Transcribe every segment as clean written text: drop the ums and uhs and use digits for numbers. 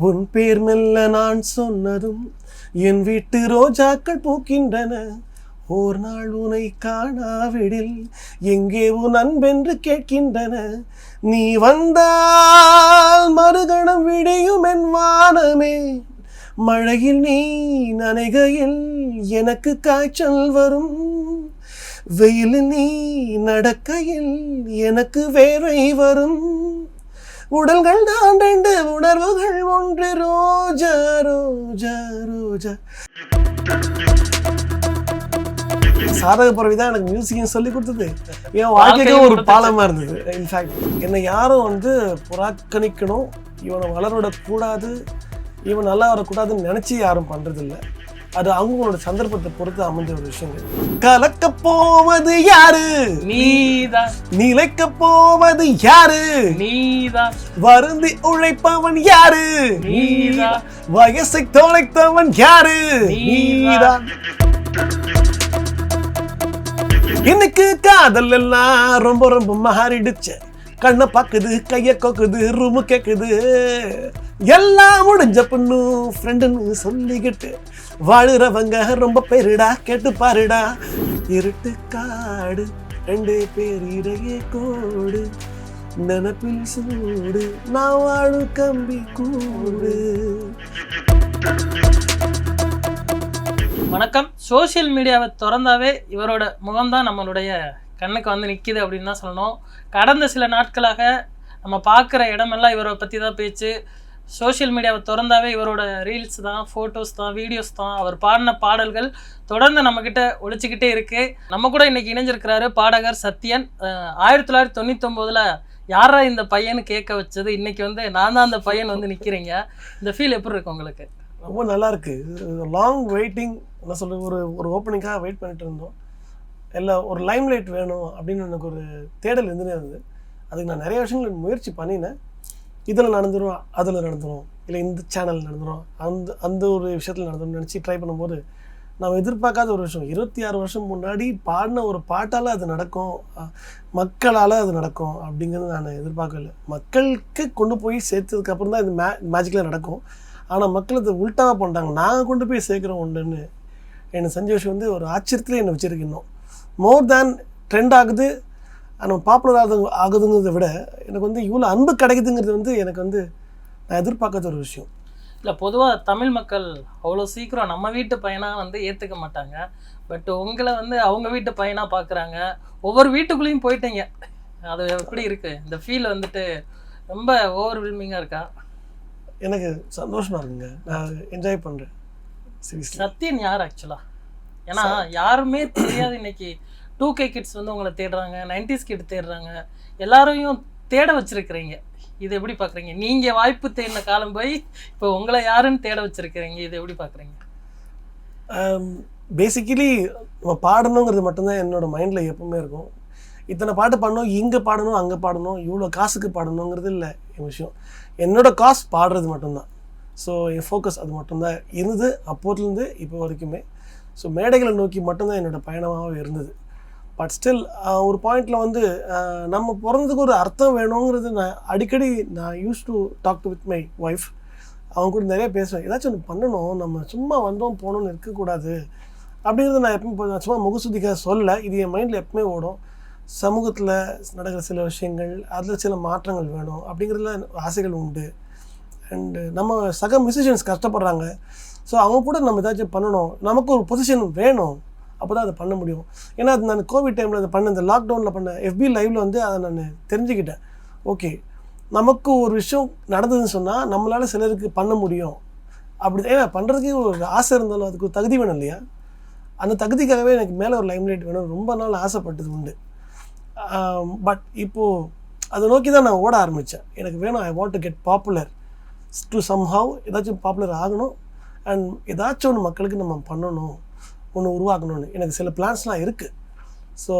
உன் பேர் மெல்ல நான் சொன்னதும் என் வீட்டு ரோஜாக்கள் பூக்கின்றன. ஓர் நாள் உனை காணாவிடில் எங்கே உன் அன்பென்று கேட்கின்றன. நீ வந்தால் மறுகணம் விடியும் என் வானமே. மழையில் நீ நனைகையில் எனக்கு காய்ச்சல் வரும். வெயிலில் நீ நடக்கையில் எனக்கு வேர்வை வரும். உடல்கள் தான் ரெண்டு, உணர்வுகள் ஒன்று. ரோஜா ரோஜா ரோஜா. சாதக பறவை தான் எனக்கு மியூசிக்கையும் சொல்லி கொடுத்தது. என் வாழ்க்கைக்கு ஒரு பாலமாக இருந்தது. இன்ஃபேக்ட் என்னை யாரும் புறக்கணிக்கணும், இவனை வளரவிடக்கூடாது, இவன் நல்லா வரக்கூடாதுன்னு நினச்சி யாரும் பண்ணுறதில்லை. அது அவங்களோட சந்தர்ப்பத்தை பொறுத்து அமைஞ்ச ஒரு விஷயங்கள். கலக்க போவது யாரு? நீதான். நிலைக்க போவது யாரு? நீதான். வருந்தி உழைப்பவன் யாரு? நீதான். வயசை தொலைத்தவன் யாரு? நீதான். இன்னைக்கு காதல் எல்லாம் ரொம்ப ரொம்ப மாறிடுச்சு. கண்ணை பாக்குது, கைய கொக்குது, ரூமு கேக்குது. எல்லாம் முடிஞ்ச பொண்ணு ஃப்ரெண்டுன்னு சொல்லிக்கிட்டு வாழுறவங்க ரொம்ப பேருடா, கேட்டு பாருடா. இருட்டு காடு, ரெண்டு பேர் இடையே கோடு, நினப்பில் சூடு, நான் வாழு கம்பி கூடு. வணக்கம். சோசியல் மீடியாவை திறந்தாவே இவரோட முகம்தான் நம்மளுடைய கண்ணுக்கு வந்து நிற்கிது அப்படின்னு தான் சொல்லணும். கடந்த சில நாட்களாக நம்ம பார்க்குற இடமெல்லாம் இவரை பற்றி தான் பேச்சு. சோஷியல் மீடியாவை திறந்தாவே இவரோட ரீல்ஸ் தான், ஃபோட்டோஸ் தான், வீடியோஸ் தான். அவர் பாடின பாடல்கள் தொடர்ந்து நம்மக்கிட்ட ஒழிச்சிக்கிட்டே இருக்குது. நம்ம கூட இன்றைக்கி இணைஞ்சிருக்கிறாரு பாடகர் சத்யன். 1999 யாரா இந்த பையனு கேட்க வச்சது, இன்றைக்கி நான் தான் அந்த பையன் நிற்கிறீங்க. இந்த ஃபீல் எப்படி இருக்கு உங்களுக்கு? ரொம்ப நல்லா இருக்கு. Long waiting. என்ன சொல்கிறது, ஒரு ஓப்பனிங்காக வெயிட் பண்ணிட்டு இருந்தோம். எல்லாம் ஒரு லைம் லைட் வேணும் அப்படின்னு எனக்கு ஒரு தேடல் இருந்துனே இருந்தது. அதுக்கு நான் நிறைய விஷயங்கள் முயற்சி பண்ணினேன். இதில் நடந்துடும், அதில் நடந்துடும், இல்லை இந்த சேனல் நடந்துடும், அந்த ஒரு விஷயத்தில் நடந்துடும் நினச்சி ட்ரை பண்ணும்போது நான் எதிர்பார்க்காத ஒரு விஷயம். 26 வருஷம் முன்னாடி பாடின ஒரு பாட்டால் அது நடக்கும், மக்களால் அது நடக்கும் அப்படிங்கிறது நான் எதிர்பார்க்கல. மக்களுக்கு கொண்டு போய் சேர்த்ததுக்கப்புறம் தான் இது மேஜிக்கில் நடக்கும். ஆனால் மக்கள் அதை உல்ட்டாவாக பண்ணிட்டாங்க. நாங்கள் கொண்டு போய் சேர்க்குறோம் உண்டுன்னு என்னை செஞ்ச விஷயம் ஒரு ஆச்சரியத்தில் என்னை வச்சுருக்கு. இன்னும் மோர் தேன் ட்ரெண்ட் ஆகுது, நம்ம பாப்புலர் ஆகுதுங்கிறத விட எனக்கு இவ்வளோ அன்பு கிடைக்குதுங்கிறது எனக்கு நான் எதிர்பார்க்காத ஒரு விஷயம். இல்லை, பொதுவாக தமிழ் மக்கள் அவ்வளோ சீக்கிரம் நம்ம வீட்டு பையனாக ஏற்றுக்க மாட்டாங்க. பட் உங்களை அவங்க வீட்டு பையனாக பார்க்குறாங்க. ஒவ்வொரு வீட்டுக்குள்ளேயும் போயிட்டீங்க. அது எப்படி இருக்குது இந்த ஃபீல்? ரொம்ப ஓவர்வெல்மிங்காக இருக்கா? எனக்கு சந்தோஷமாக இருக்குங்க. நான் என்ஜாய் பண்ணுறேன். சத்யன் யார் ஆக்சுவலாக? ஏன்னா யாருமே தெரியாது. இன்னைக்கு 2K கிட்ஸ் உங்களை தேடுறாங்க, 90s கிட் தேடுறாங்க, எல்லாரையும் தேட வச்சிருக்கிறீங்க. இது எப்படி பார்க்குறீங்க? நீங்கள் வாய்ப்பு தேடின காலம் போய் இப்போ உங்களை யாருன்னு தேட வச்சிருக்கிறீங்க. இது எப்படி பார்க்குறீங்க? பேசிக்கலி நம்ம பாடணுங்கிறது மட்டும்தான் என்னோட மைண்டில் எப்பவுமே இருக்கும். இத்தனை பாட்டு பாடணும், இங்கே பாடணும், அங்கே பாடணும், இவ்வளோ காசுக்கு பாடணுங்கிறது இல்லை என் விஷயம். என்னோட காசு பாடுறது மட்டும்தான். ஸோ என் ஃபோக்கஸ் அது மட்டும்தான் இருந்தது அப்போதுலேருந்து இப்போ வரைக்குமே. ஸோ மேடைகளை நோக்கி மட்டும்தான் என்னோடய பயணமாகவே இருந்தது. பட் ஸ்டில் ஒரு பாயிண்டில் நம்ம பிறந்ததுக்கு ஒரு அர்த்தம் வேணுங்கிறது நான் use to talk to with my wife. அவங்க கூட நிறைய பேசுவேன். ஏதாச்சும் ஒன்று பண்ணணும், நம்ம சும்மா வந்தோம் போகணுன்னு இருக்கக்கூடாது அப்படிங்கிறது நான் எப்பவுமே சும்மா முகசுதிக்காக சொல்ல. இது என் மைண்டில் எப்பவுமே ஓடும். சமூகத்தில் நடக்கிற சில விஷயங்கள், அதில் சில மாற்றங்கள் வேணும் அப்படிங்கிறதுல ஆசைகள் உண்டு. அண்டு நம்ம சக மியூசிஷியன்ஸ் கஷ்டப்படுறாங்க. ஸோ அவங்க கூட நம்ம ஏதாச்சும் பண்ணணும், நமக்கு ஒரு பொசிஷன் வேணும், அப்போ தான் அதை பண்ண முடியும். ஏன்னா அது நான் கோவிட் டைமில் அதை பண்ண, இந்த லாக்டவுனில் பண்ண FB லைவில் அதை நான் தெரிஞ்சுக்கிட்டேன். ஓகே, நமக்கு ஒரு விஷயம் நடந்ததுன்னு சொன்னால் நம்மளால் சிலருக்கு பண்ண முடியும். அப்படி ஏன்னா பண்ணுறதுக்கே ஒரு ஆசை இருந்தாலும் அதுக்கு ஒரு தகுதி வேணும் இல்லையா? அந்த தகுதிக்காகவே எனக்கு மேலே ஒரு லைம்லைட் வேணும் ரொம்ப நாள் ஆசைப்பட்டது உண்டு. பட் இப்போது அதை நோக்கி தான் நான் ஓட ஆரம்பித்தேன். எனக்கு வேணும், I want to get popular to somehow. ஏதாச்சும் பாப்புலர் ஆகணும் அண்ட் ஏதாச்சும் ஒன்று மக்களுக்கு நம்ம பண்ணணும், ஒன்று உருவாக்கணும்னு எனக்கு சில பிளான்ஸ்லாம் இருக்குது. ஸோ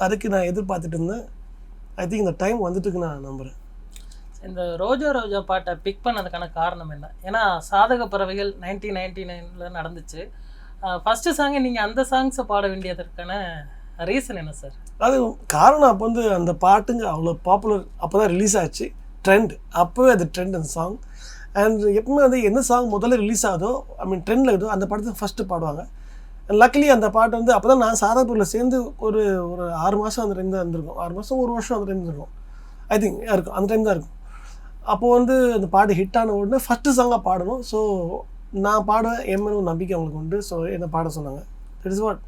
அதுக்கு நான் எதிர்பார்த்துட்டு இருந்தேன். ஐ திங்க் இந்த டைம் வந்துட்டுக்கு நான் நம்புகிறேன். இந்த ரோஜா ரோஜா பாட்டை பிக் பண்ணதுக்கான காரணம் என்ன? ஏன்னா சாதக பறவைகள் 1999 நடந்துச்சு. ஃபஸ்ட்டு சாங்கை நீங்கள் அந்த சாங்ஸை பாட வேண்டியதற்கான ரீசன் என்ன சார்? அது காரணம் அப்போ அந்த பாட்டுங்க அவ்வளோ பாப்புலர். அப்போ தான் ரிலீஸ் ஆச்சு, ட்ரெண்ட். அப்போவே அது ட்ரெண்ட் அந்த சாங். அண்ட் எப்பவுமே வந்து எந்த சாங் முதல்ல ரிலீஸ் ஆகுதோ ட்ரெண்டில் இருக்குதோ அந்த படத்தை ஃபஸ்ட்டு பாடுவாங்க. லக்கிலி அந்த பாட்டு வந்து அப்போ தான் நான் சாதாபூரில் சேர்ந்து ஒரு 6 மாதம் அந்த டைம் தான் இருந்திருக்கும். 6 மாதம் 1 வருஷம் அந்த டைம் இருக்கும், ஐ திங்க் இருக்கும், அந்த டைம் தான் இருக்கும். அப்போது வந்து அந்த பாட்டு ஹிட் ஆன உடனே ஃபஸ்ட்டு சாங்காக பாடணும். ஸோ நான் பாடுவேன், என் மேலே ஒரு நம்பிக்கை அவங்களுக்கு உண்டு. ஸோ என்ன பாட சொன்னாங்க. இட் இஸ் வாட்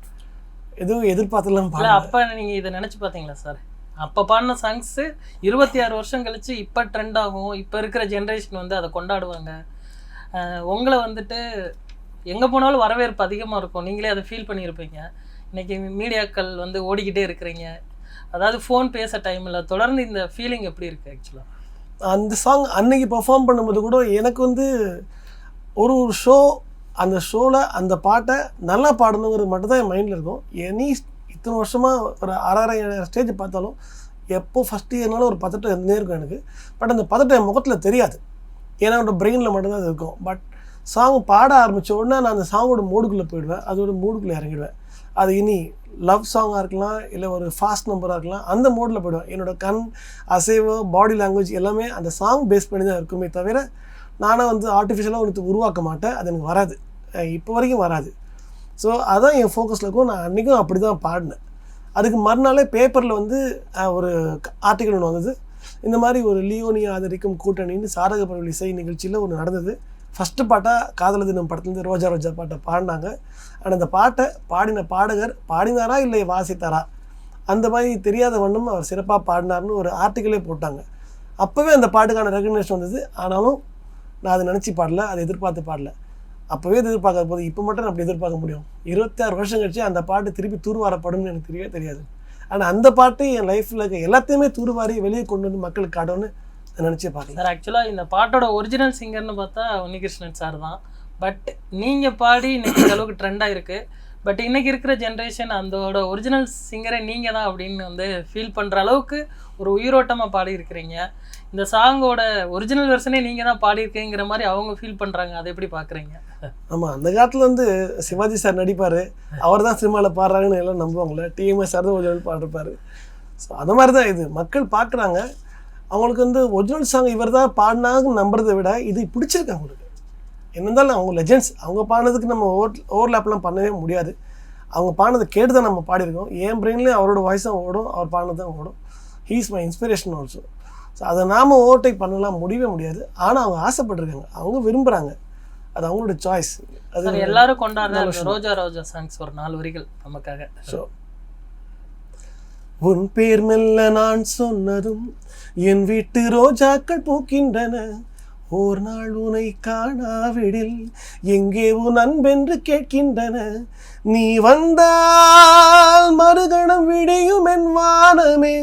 எதுவும் எதிர்பார்த்துலாம் பாடல. அப்போ நீங்கள் இதை நினச்சி பார்த்தீங்களா சார்? அப்போ பாடின சாங்ஸு 26 வருஷம் கழிச்சு இப்போ ட்ரெண்ட் ஆகும், இப்போ இருக்கிற ஜென்ரேஷன் வந்து அதை கொண்டாடுவாங்க. உங்களை வந்துட்டு எங்கே போனாலும் வரவேற்பு அதிகமாக இருக்கும், நீங்களே அதை ஃபீல் பண்ணியிருப்பீங்க. இன்றைக்கி மீடியாக்கள் வந்து ஓடிக்கிட்டே இருக்கிறீங்க, அதாவது ஃபோன் பேச டைமில் தொடர்ந்து இந்த ஃபீலிங் எப்படி இருக்குது ஆக்சுவலாக? அந்த சாங் அன்னைக்கு பெர்ஃபார்ம் பண்ணும்போது கூட எனக்கு வந்து ஒரு ஷோ, அந்த ஷோவில் அந்த பாட்டை நல்லா பாடணுங்கிறது மட்டும்தான் என் மைண்டில் இருக்கும். இத்தனை வருஷமாக ஒரு 6,000 ஸ்டேஜ் பார்த்தாலும் எப்போ ஃபஸ்ட் இயர்னாலும் ஒரு பதட்டம் இருந்தே இருக்கும் எனக்கு. பட் அந்த பதட்டம் என் முகத்தில் தெரியாது, ஏன்னா என்னோட பிரெயினில் மட்டும்தான் அது இருக்கும். பட் சாங் பாட ஆரம்பித்த உடனே நான் அந்த சாங்கோட மூடுக்குள்ளே போயிடுவேன், அதோட மூடுக்குள்ளே இறங்கிடுவேன். அது இனி லவ் சாங்காக இருக்கலாம், இல்லை ஒரு ஃபாஸ்ட் நம்பராக இருக்கலாம், அந்த மோடில் போய்டுவேன். என்னோடய கண் அசைவு, பாடி லாங்குவேஜ் எல்லாமே அந்த சாங் பேஸ் பண்ணி தான் இருக்குமே தவிர நானாக வந்து ஆர்டிஃபிஷியலாக ஒன்று உருவாக்க மாட்டேன். அது எனக்கு வராது, இப்போ வரைக்கும் வராது. ஸோ அதான் என் ஃபோக்கஸில் இருக்கும். நான் அன்றைக்கும் அப்படி தான் பாடினேன். அதுக்கு மறுநாளே பேப்பரில் வந்து ஒரு ஆர்டிக்கல் ஒன்று வந்தது, இந்த மாதிரி ஒரு லியோனி ஆதரிக்கும் கூட்டணின்னு சாதக பரவல் இசை நிகழ்ச்சியில் ஒன்று நடந்தது. ஃபஸ்ட்டு பாட்டாக காதல தினம் படத்துலேருந்து ரோஜா ரோஜா பாட்டை பாடினாங்க. ஆனால் அந்த பாட்டை பாடின பாடகர் பாடினாரா இல்லை வாசித்தாரா அந்த மாதிரி தெரியாத வண்ணம் அவர் சிறப்பாக பாடினார்னு ஒரு ஆர்டிக்கலே போட்டாங்க. அப்போவே அந்த பாட்டுக்கான ரெகக்னேஷன் வந்தது. ஆனாலும் நான் அதை நினச்சி பாடல, அதை எதிர்பார்த்து பாடல. அப்போவே எதிர்பார்க்காத போது இப்போ மட்டும் நான் அப்படி எதிர்பார்க்க முடியும்? 26 வருஷம் கழிச்சு அந்த பாட்டு திருப்பி தூர்வாரப்படும்னு எனக்கு தெரியவே தெரியாது. ஆனால் அந்த பாட்டு என் லைஃப்பில் இருக்க எல்லாத்தையுமே தூர்வாரி வெளியே கொண்டு வந்து மக்களுக்கு காட்டணும்னு நினச்சே பார்க்கல. சார் ஆக்சுவலாக இந்த பாட்டோட ஒரிஜினல் சிங்கர்னு பார்த்தா உன்னிகிருஷ்ணன் சார் தான். பட் நீங்கள் பாடி இன்னைக்கு இந்த அளவுக்கு ட்ரெண்டாக இருக்குது. பட் இன்றைக்கி இருக்கிற ஜென்ரேஷன் அதோட ஒரிஜினல் சிங்கரை நீங்கள் தான் அப்படின்னு வந்து ஃபீல் பண்ணுற அளவுக்கு ஒரு உயிரோட்டமாக பாடி இருக்கிறீங்க. இந்த சாங்கோட ஒரிஜினல் வெர்ஷனே நீங்கள் தான் பாடியிருக்கீங்கிற மாதிரி அவங்க ஃபீல் பண்ணுறாங்க. அதை எப்படி பார்க்குறீங்க? ஆமாம், அந்த காலத்தில் வந்து சிவாஜி சார் நடிப்பார், அவர் தான் சினிமாவில் பாடுறாங்கன்னு எல்லாம் நம்புவாங்களே. டிஎம்எஸ் சார் தான் ஒரிஜினல் பாடிருப்பார். ஸோ அந்த மாதிரி தான் இது மக்கள் பார்க்குறாங்க. அவங்களுக்கு வந்து ஒரிஜினல் சாங் இவர் தான் பாடினாங்கன்னு நம்புறதை விட இது பிடிச்சிருக்கு அவங்களுக்கு. என்ன இருந்தாலும் அவங்க லெஜெண்ட்ஸ், அவங்க பாடினதுக்கு நம்ம ஓவர்லேப்லாம் பண்ணவே முடியாது. அவங்க பாடினதை கேட்டு தான் நம்ம பாடியிருக்கோம். என் பிரெயின்லேயும் அவரோட வாய்ஸ் தான் ஓடும், அவர் பாடினது தான் ஓடும். He is my inspiration also. So அதை நாம் ஓவர்டேக் பண்ணலாம் முடியவே முடியாது. ஆனால் அவங்க ஆசைப்பட்டிருக்காங்க, அவங்க விரும்புகிறாங்க, அது அவங்களோட சாய்ஸ். அது எல்லாரும் கொண்டாடுற ரோஜா ரோஜா சாங்ஸ் ஒரு 4 வரிகள் நமக்காக. ஸோ உன் பேர் மெல்ல நான் சொன்னதும் என் வீட்டு ரோஜாக்கள் பூக்கின்றன, ஓர் நாள் உனை காணாவிடில் எங்கே உன் அன்பென்று கேட்கின்றன, நீ வந்தால் மறுகணம் விடியும் என் வானமே,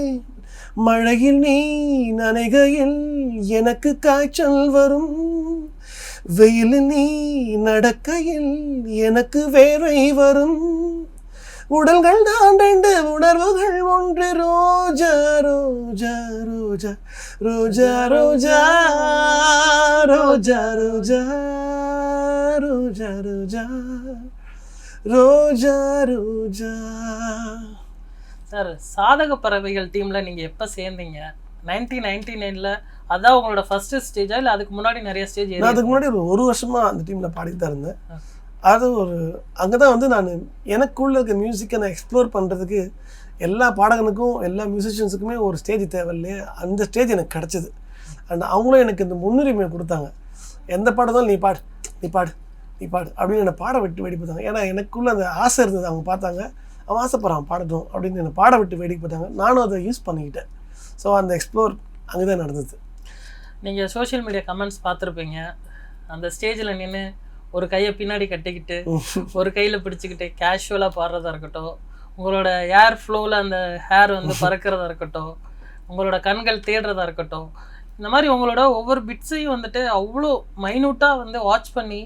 மழையில் நீ நனைகையில் எனக்கு காய்ச்சல் வரும், வெயிலில் நீ நடக்கையில் எனக்கு வேர்வை வரும், உடல்கள் தான் 2 உணர்வுகள் ஒன்று, ரோஜா ரோஜா ரோஜா ரோஜா ரோஜா ரோஜா ரோஜா ரோஜா ரோஜா ரோஜா ரோஜா. சார், சாதக பறவைகள் டீமில் நீங்கள் எப்போ சேர்ந்தீங்க? 1999 அதான் உங்களோட ஃபர்ஸ்ட் ஸ்டேஜா இல்லை அதுக்கு முன்னாடி நிறைய ஸ்டேஜ்? நான் அதுக்கு முன்னாடி ஒரு வருஷமாக அந்த டீமில் பாடிட்டு தான் இருந்தேன். அது அங்கே தான் வந்து நான் எனக்குள்ளே இருக்க மியூசிக்கை நான் எக்ஸ்ப்ளோர் பண்ணுறதுக்கு எல்லா பாடகனுக்கும் எல்லா மியூசிஷியன்ஸுக்குமே ஒரு ஸ்டேஜ் தேவை இல்லையே, அந்த ஸ்டேஜ் எனக்கு கிடச்சிது. அண்ட் அவங்களும் எனக்கு இந்த முன்னுரிமை கொடுத்தாங்க. எந்த பாடத்தாலும் நீ பாடு நீ பாடு நீ பாடு அப்படின்னு என்னை பாட விட்டு வேடி பார்த்தாங்க. ஏன்னா எனக்குள்ளே அந்த ஆசை இருந்தது. அவங்க பார்த்தாங்க, அவன் ஆசைப்படுறான் பாடட்டும் அப்படின்னு என்னை பாட விட்டு வேடிக்கை பார்த்தாங்க. நானும் அதை யூஸ் பண்ணிக்கிட்டேன். ஸோ அந்த எக்ஸ்ப்ளோர் அங்கே தான் நடந்தது. நீங்கள் சோஷியல் மீடியா கமெண்ட்ஸ் பார்த்துருப்பீங்க. அந்த ஸ்டேஜில் நின்று ஒரு கையை பின்னாடி கட்டிக்கிட்டு ஒரு கையில் பிடிச்சிக்கிட்டு கேஷுவலாக பாடுறதா இருக்கட்டும், உங்களோட ஏர் ஃப்ளோவில் அந்த ஹேர் வந்து பறக்கிறதா இருக்கட்டும், உங்களோட கண்கள் தேடுறதா இருக்கட்டும், இந்த மாதிரி உங்களோட ஒவ்வொரு பிட்ஸையும் வந்துட்டு அவ்வளோ மைன்யூட்டாக வந்து வாட்ச் பண்ணி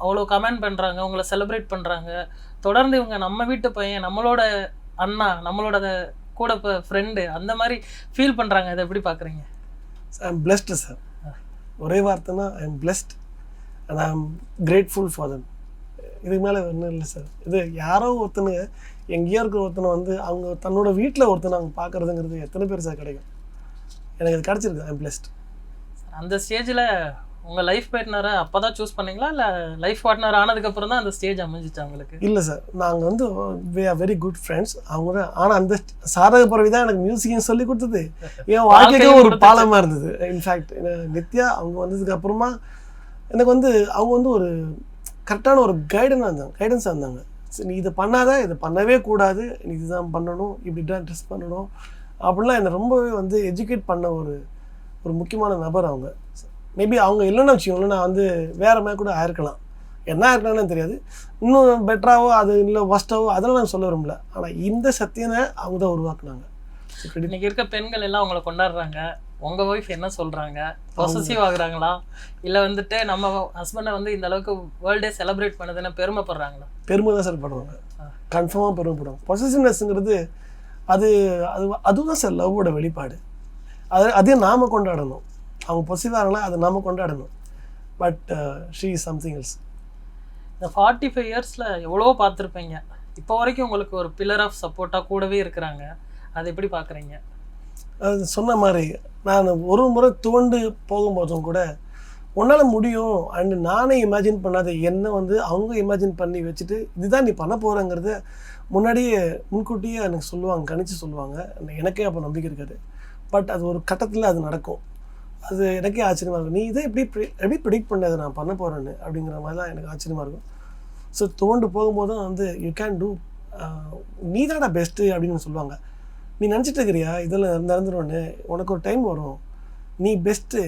அவ்வளோ கமெண்ட் பண்ணுறாங்க, உங்களை செலிப்ரேட் பண்ணுறாங்க. தொடர்ந்து இவங்க நம்ம வீட்டு பையன், நம்மளோட அண்ணா, நம்மளோட கூட இப்போ ஃப்ரெண்டு, அந்த மாதிரி ஃபீல் பண்ணுறாங்க. இதை எப்படி பார்க்குறீங்க? I am blessed sir. ஒரே வார்த்தைனா I am blessed and I am grateful for them. இதுக்கு மேலே ஒன்றும் இல்லை சார். இது யாரோ ஒருத்தனுங்க எங்கேயோ இருக்கிற ஒருத்தனை வந்து அவங்க தன்னோட வீட்டில் ஒருத்தனை அவங்க பார்க்குறதுங்கிறது எத்தனை பேர் சார் கிடைக்கும்? எனக்கு அது கிடச்சிருக்கு. ஐ எம் பிளெஸ்ட். அந்த ஸ்டேஜில் உங்கள் லைஃப் பார்ட்னரை அப்போ தான் சூஸ் பண்ணீங்களா இல்லை லைஃப் பார்ட்னர் ஆனதுக்கப்புறம் தான் அந்த ஸ்டேஜ் அமைஞ்சிச்சு அவங்களுக்கு? இல்லை சார், நாங்கள் வந்து we are very good friends. அவங்க ஆனால் அந்த சாதக பறவை தான் எனக்கு மியூசிக்கையும் சொல்லி கொடுத்தது, என் வாழ்க்கைக்கு ஒரு பாலமாக இருந்தது. இன்ஃபேக்ட் நித்யா அவங்க வந்ததுக்கு அப்புறமா எனக்கு வந்து அவங்க வந்து ஒரு கரெக்டான ஒரு கைடன்ஸாக இருந்தாங்க. சரி, நீ இதை பண்ணாத, இதை பண்ணவே கூடாது, நீ இதுதான் பண்ணணும், இப்படி தான் ட்ரெஸ் பண்ணணும் அப்படிலாம் என்னை ரொம்பவே வந்து எஜுகேட் பண்ண ஒரு முக்கியமான நபர் அவங்க. மேபி அவங்க இல்லைன்னு வச்சுக்கோங்களேன், நான் வந்து வேறு மாதிரி கூட ஆயிருக்கலாம், என்ன ஆயிருக்கலாம்னு தெரியாது, இன்னும் பெட்டராகவோ அது இல்லை ஒஸ்ட்டாவோ அதெல்லாம் நான் சொல்ல விரும்பல. ஆனால் இந்த சத்தியனை அவங்க தான் உருவாக்குனாங்க. இன்னைக்கு இருக்க பெண்கள் எல்லாம் அவங்கள கொண்டாடுறாங்க. உங்கள் ஒய்ஃப் என்ன சொல்கிறாங்க? பொசசிவ் ஆகுறாங்களா இல்லை வந்துட்டு நம்ம ஹஸ்பண்டை வந்து இந்த அளவுக்கு வேர்ல்டே செலிப்ரேட் பண்ணதுன்னு பெருமைப்படுறாங்களா? பெருமை தான் சார் படுவாங்க, கன்ஃபார்மாக பெருமைப்படுவாங்க. பொசசிவ்னஸ்ங்கிறது அதுதான் சார் லவ்வோட வெளிப்பாடு. அதையும் நாம் கொண்டாடணும். அவங்க பொசிவாங்களா அதை நாம் கொண்டாடணும். But she is something else. இந்த 45 இயர்ஸில் எவ்வளோ பார்த்துருப்பீங்க, இப்போ வரைக்கும் உங்களுக்கு ஒரு பில்லர் ஆஃப் சப்போர்ட்டாக கூடவே இருக்கிறாங்க. அதை எப்படி பார்க்குறீங்க? அது சொன்ன மாதிரி நான் ஒரு முறை துவண்டு போகும்போதும் கூட உன்னால் முடியும் அண்ட் நானே இமேஜின் பண்ணாத என்ன வந்து அவங்க இமேஜின் பண்ணி வச்சுட்டு இதுதான் நீ பண்ண போகிறங்கிறத முன்கூட்டியே எனக்கு சொல்லுவாங்க, கணிச்சு சொல்லுவாங்க. எனக்கே அப்போ நம்பிக்கை இருக்காது. பட் அது ஒரு கட்டத்தில் அது நடக்கும். அது எனக்கே ஆச்சரியமாக இருக்கும். நீ இதை எப்படி ப்ரிடிக்ட் பண்ணது நான் பண்ண போகிறேன்னு அப்படிங்கிற மாதிரிலாம் எனக்கு ஆச்சரியமாக இருக்கும். ஸோ தோண்டு போகும்போதும் வந்து யூ கேன் டூ, நீ தான்டா பெஸ்ட்டு அப்படின்னு சொல்லுவாங்க. நீ நினச்சிட்டு இருக்கிறியா இதில் நடந்துருவோன்னு, உனக்கு ஒரு டைம் வரும், நீ பெஸ்ட்டு,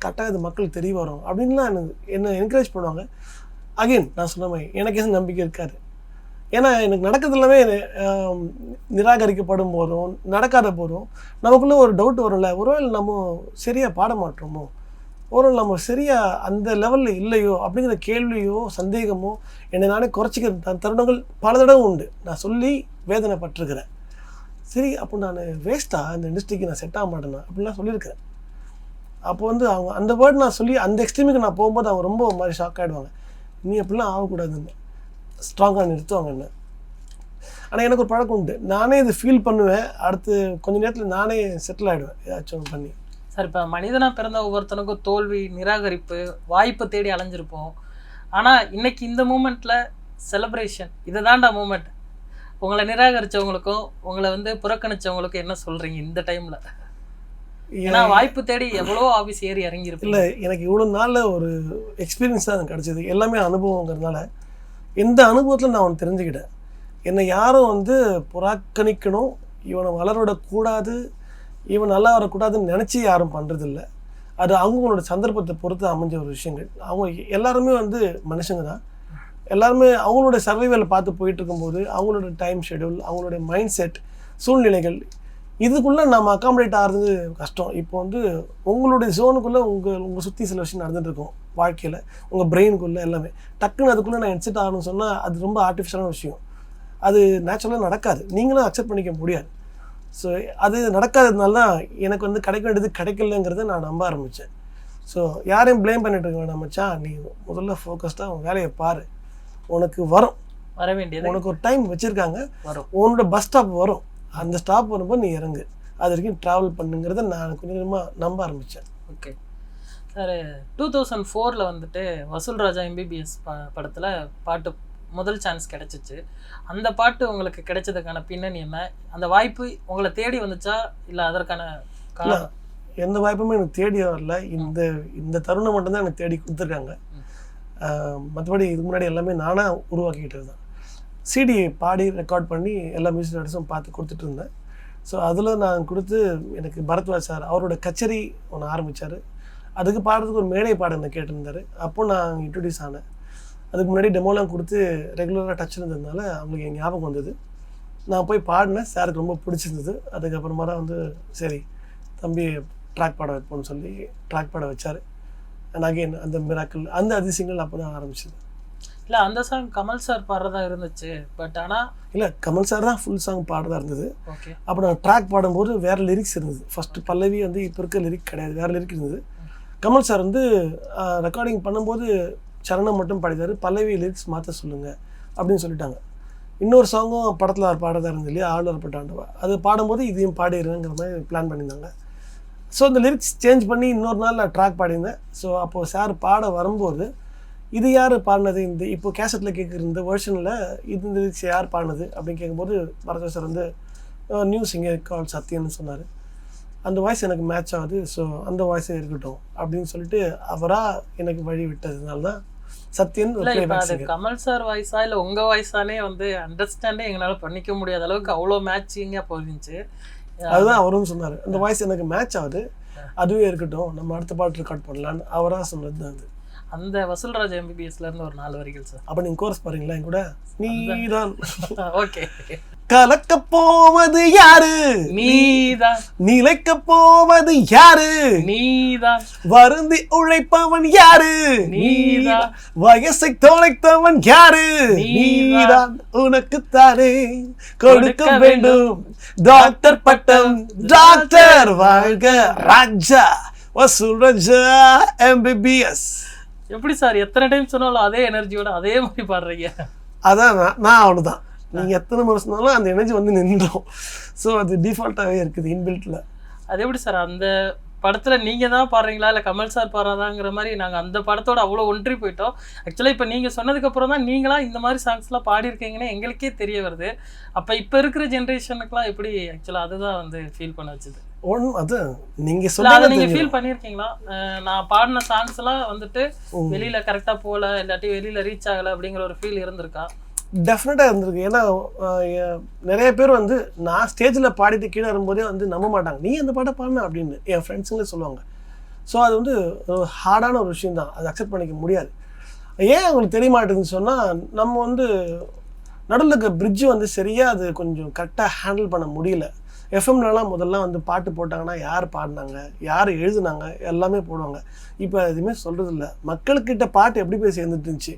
கரெக்டாக இது மக்கள் தெரிய வரும் அப்படின்லாம் என்னை என்கரேஜ் பண்ணுவாங்க. அகெயின் நான் சொன்ன மாதிரி எனக்கு எதுவும் நம்பிக்கை இருக்காது. ஏன்னா எனக்கு நடக்கிறது எல்லாமே நிராகரிக்கப்படும் போதும் நடக்காத போதும் நமக்குள்ளே ஒரு டவுட் வரும்ல, ஒருவேளை நம்ம சரியாக பாட மாட்டோமோ, ஒருவேளை நம்ம சரியாக அந்த லெவலில் இல்லையோ அப்படிங்கிற கேள்வியோ சந்தேகமோ என்னை நானே குறைச்சிக்கிற தருணங்கள் பல தடவை உண்டு. நான் சொல்லி வேதனைப்பட்டிருக்கிறேன். சரி, அப்போ நான் வேஸ்ட்டாக இந்த இண்டஸ்ட்ரிக்கு நான் செட் ஆக மாட்டேனா அப்படின்லாம் சொல்லியிருக்கிறேன். அப்போ வந்து அவங்க அந்த வேர்டு நான் சொல்லி அந்த எக்ஸ்ட்ரீமுக்கு நான் போகும்போது அவங்க ரொம்ப ஒரு மாதிரி ஷாக் ஆகிடுவாங்க. நீ அப்படிலாம் ஆகக்கூடாதுன்னு ஸ்ட்ராங்காக நிறுத்துவாங்க என்ன. ஆனால் எனக்கு ஒரு பழக்கம் உண்டு, நானே இது ஃபீல் பண்ணுவேன், அடுத்து கொஞ்சம் நேரத்தில் நானே செட்டில் ஆகிடுவேன் ஏதாச்சும் பண்ணி. சார், இப்போ மனிதனாக பிறந்த ஒவ்வொருத்தனுக்கும் தோல்வி, நிராகரிப்பு, வாய்ப்பு தேடி அலைஞ்சிருப்போம். ஆனால் இன்னைக்கு இந்த மூமெண்ட்டில் செலிப்ரேஷன், இது தாண்டா மூமெண்ட். உங்களை நிராகரித்தவங்களுக்கும் உங்களை வந்து புறக்கணித்தவங்களுக்கும் என்ன சொல்கிறீங்க இந்த டைமில்? ஏன்னா வாய்ப்பு தேடி எவ்வளோ ஆஃபீஸ் ஏறி இறங்கியிருப்பேன். இல்லை, எனக்கு இவ்வளோ நாளில் ஒரு எக்ஸ்பீரியன்ஸ் தான் எனக்கு கிடச்சிது. எல்லாமே அனுபவங்கிறதுனால எந்த அனுபவத்தில் நான் ஒன்று தெரிஞ்சுக்கிட்டேன். என்னை யாரும் வந்து புறக்கணிக்கணும், இவனை வளரவிடக்கூடாது, இவன் நல்லா வரக்கூடாதுன்னு நினச்சி யாரும் பண்ணுறதில்ல. அது அவங்களோட சந்தர்ப்பத்தை பொறுத்து அமைஞ்ச ஒரு விஷயங்கள். அவங்க எல்லாருமே வந்து மனுஷங்க தான். எல்லாருமே அவங்களோட சர்வைவலை பார்த்து போயிட்டு இருக்கும்போது அவங்களோட டைம் ஷெடியூல், அவங்களோட மைண்ட் செட், சூழ்நிலைகள், இதுக்குள்ளே நம்ம அக்காமடேட் ஆகிறது கஷ்டம். இப்போ வந்து உங்களுடைய ஜோனுக்குள்ளே உங்கள் சுற்றி சில விஷயம் நடந்துகிட்டு இருக்கும் வாழ்க்கையில், உங்கள் பிரெயினுக்குள்ளே எல்லாமே. டக்குன்னு அதுக்குள்ளே நான் என்செட் ஆகணும்னு சொன்னால் அது ரொம்ப ஆர்டிஃபிஷியலான விஷயம். அது நேச்சுரலாக நடக்காது, நீங்களும் அக்செப்ட் பண்ணிக்க முடியாது. ஸோ அது நடக்காததுனால தான் எனக்கு வந்து கிடைக்க வேண்டியது கிடைக்கலங்கிறத நான் நம்ப ஆரம்பித்தேன். ஸோ யாரையும் ப்ளேம் பண்ணிட்டு இருக்க வேண்டாம் மச்சான், நீ முதல்ல ஃபோக்கஸ்டாக உன் வேலையை பாரு, உனக்கு வர வேண்டியது, உனக்கு ஒரு டைம் வச்சுருக்காங்க, உன்னோட பஸ் ஸ்டாப் வரும், அந்த ஸ்டாப் வரும்போது நீ இறங்கு, அது வரைக்கும் ட்ராவல் பண்ணுங்கிறத நான் கொஞ்சம் கொஞ்சமாக நம்ப ஆரம்பித்தேன். ஓகே சார், 2004 வந்துட்டு வசூல் ராஜா MBBS படத்தில் பாட்டு முதல் சான்ஸ் கிடச்சிச்சு. அந்த பாட்டு உங்களுக்கு கிடைச்சதுக்கான பின்னணி என்ன? அந்த வாய்ப்பு உங்களை தேடி வந்துச்சா இல்லை அதற்கான காரணம்? எந்த வாய்ப்புமே எனக்கு தேடி வரல. இந்த தருணம் மட்டும்தான் எனக்கு தேடி கொடுத்துருக்காங்க. மற்றபடி இதுக்கு முன்னாடி எல்லாமே நானாக உருவாக்கிக்கிட்டது தான். சிடி பாடி ரெக்கார்ட் பண்ணி எல்லா மியூசிக் ஆர்டிஸ்டும் பார்த்து கொடுத்துட்டு இருந்தேன். ஸோ அதில் நான் கொடுத்து எனக்கு பரத்வாஜ் சார் அவரோட கச்சேரி ஒன்று ஆரம்பித்தார். அதுக்கு பாடுறதுக்கு ஒரு மேடை பாடனை கேட்டிருந்தார். அப்போது நான் இன்ட்ரடியூஸ் ஆனேன். அதுக்கு முன்னாடி டெமோலாம் கொடுத்து ரெகுலராக டச் இருந்ததுனால அவங்களுக்கு என் ஞாபகம் வந்தது. நான் போய் பாடினேன், சாருக்கு ரொம்ப பிடிச்சிருந்தது. அதுக்கப்புறமா தான் வந்து சரி தம்பி ட்ராக் பாட வைப்போம்னு சொல்லி ட்ராக் பாட வச்சார். அண்ட் அகெயின் அந்த மிராக்கிள், அந்த அதிசயங்கள் அப்போ தான் ஆரம்பிச்சது. இல்லை, அந்த சாங் கமல் சார் பாடுறதா இருந்துச்சு. பட் ஆனால் இல்லை, கமல் சார் தான் ஃபுல் சாங் பாடுறதா இருந்தது. ஓகே. அப்போ நான் ட்ராக் பாடும்போது வேறு லிரிக்ஸ் இருந்தது. ஃபஸ்ட்டு பல்லவி வந்து இப்போ இருக்க லிரிக் கிடையாது, வேறு லிரிக் இருந்தது. கமல் சார் வந்து ரெக்கார்டிங் பண்ணும்போது சரணம் மட்டும் பாடிதார், பல்லவி லிரிக்ஸ் மாற்ற சொல்லுங்கள் அப்படின்னு சொல்லிட்டாங்க. இன்னொரு சாங்கும் படத்தில் அவர் பாடுறதா இருந்தது இல்லையா, ஆளுநர் பட்டாண்டவா, அது பாடும்போது இதையும் பாடிடுவேங்கிற மாதிரி பிளான் பண்ணியிருந்தாங்க. ஸோ அந்த லிரிக்ஸ் சேஞ்ச் பண்ணி இன்னொரு நாள் நான் ட்ராக் பாடியிருந்தேன். ஸோ அப்போது சார் பாட வரும்போது இது யார் பாடினது, இந்த இப்போ கேசட்டில் கேட்குற இந்த வெர்ஷனில் இந்த லிரிக்ஸ் யார் பாடினது அப்படின்னு கேட்கும்போது பரதேவ் சார் வந்து நியூ சிங்கர் கால் சத்யன்னு சொன்னார். அந்த வாய்ஸ் எனக்கு மேட்ச் ஆகுது, ஸோ அந்த வாய்ஸே இருக்கட்டும் அப்படின்னு சொல்லிட்டு அவராக எனக்கு வழி விட்டதுனால தான் சத்யன். அது கமல் சார் வாய்ஸா இல்லை உங்கள் வாய்ஸானே வந்து அண்டர்ஸ்டாண்டே எங்களால் பண்ணிக்க முடியாத அளவுக்கு அவ்வளோ மேட்சிங்காக போயிருந்துச்சு. அதுதான் அவரும் சொன்னார், அந்த வாய்ஸ் எனக்கு மேட்ச் ஆகுது, அதுவே இருக்கட்டும், நம்ம அடுத்த பாட்டு ரெக்கார்ட் பண்ணலான்னு அவராக சொன்னது தான் அது. அந்த வசூல்ராஜ் எம்பிபிஎஸ்ல இருந்து ஒரு 4 வரிகள் சார். அப்போ நீங்கள் கோரஸ் பாருங்களா என் கூட. நீதான் ஓகே. கலக்க போவது யாரு நீதான், நிலைக்க போவது யாரு நீதான், வருந்தி உழைப்பவன் யாரு நீதான், வயசை தொலைத்தவன் யாரு நீதான், உனக்குத்தானே கொடுக்க வேண்டும் டாக்டர் பட்டம், டாக்டர் வாழ்க ராஜா வசூல்ராஜா எம்பிபிஎஸ். எப்படி சார் எத்தனை டைம் சொன்னாலும் அதே எனர்ஜியோட அதே மாதிரி பாடுறீங்க? அதான் நான் அவ்வளோதான், நீங்கள் எத்தனை முறை சொன்னாலும் அந்த எனர்ஜி வந்து நின்றோம். ஸோ அது டிஃபால்ட்டாகவே இருக்குது இன்பில்ட்டில். அது எப்படி சார் அந்த படத்தில் நீங்கள் தான் பாடுறீங்களா இல்லை கமல் சார் பாடுறாதாங்கிற மாதிரி நாங்கள் அந்த படத்தோட அவ்வளோ ஒன்றி போயிட்டோம். ஆக்சுவலாக இப்போ நீங்கள் சொன்னதுக்கப்புறம் தான் நீங்களாம் இந்த மாதிரி சாங்ஸ்லாம் பாடியிருக்கீங்கன்னு எங்களுக்கே தெரிய வருது. அப்போ இப்போ இருக்கிற ஜென்ரேஷனுக்குலாம் எப்படி ஆக்சுவலாக அதுதான் வந்து ஃபீல் பண்ண வச்சுது? அது நீங்கள் அதை நீங்கள் ஃபீல் பண்ணியிருக்கீங்களா? நான் பாடின சாங்ஸ் எல்லாம் வந்துட்டு வெளியில் கரெக்டாக போகல, இல்லாட்டி வெளியில் ரீச் ஆகலை அப்படிங்கிற ஒரு ஃபீல் இருந்திருக்கா? டெஃபினட்டாக இருந்திருக்கு. ஏன்னா நிறைய பேர் வந்து நான் ஸ்டேஜில் பாடிட்டு கீழே வரும்போதே வந்து நம்ப மாட்டாங்க, நீ அந்த பாட்டை பாடின அப்படின்னு என் ஃப்ரெண்ட்ஸுங்களே சொல்லுவாங்க. ஸோ அது வந்து ஹார்டான ஒரு விஷயம் தான், அது அக்செப்ட் பண்ணிக்க முடியாது. ஏன் அவங்களுக்கு தெரிய மாட்டேங்குதுன்னு சொன்னால், நம்ம வந்து நடுவில் இருக்க பிரிட்ஜு வந்து சரியாக அது கொஞ்சம் கரெக்டாக ஹேண்டில் பண்ண முடியல. எஃப்எம்லலாம் முதல்ல வந்து பாட்டு போட்டாங்கன்னா யார் பாடினாங்க, யார் எழுதுனாங்க எல்லாமே போடுவாங்க. இப்போ எதுவுமே சொல்கிறது இல்லை. மக்கள்கிட்ட பாட்டு எப்படி போய் சேர்ந்துட்டு இருந்துச்சு,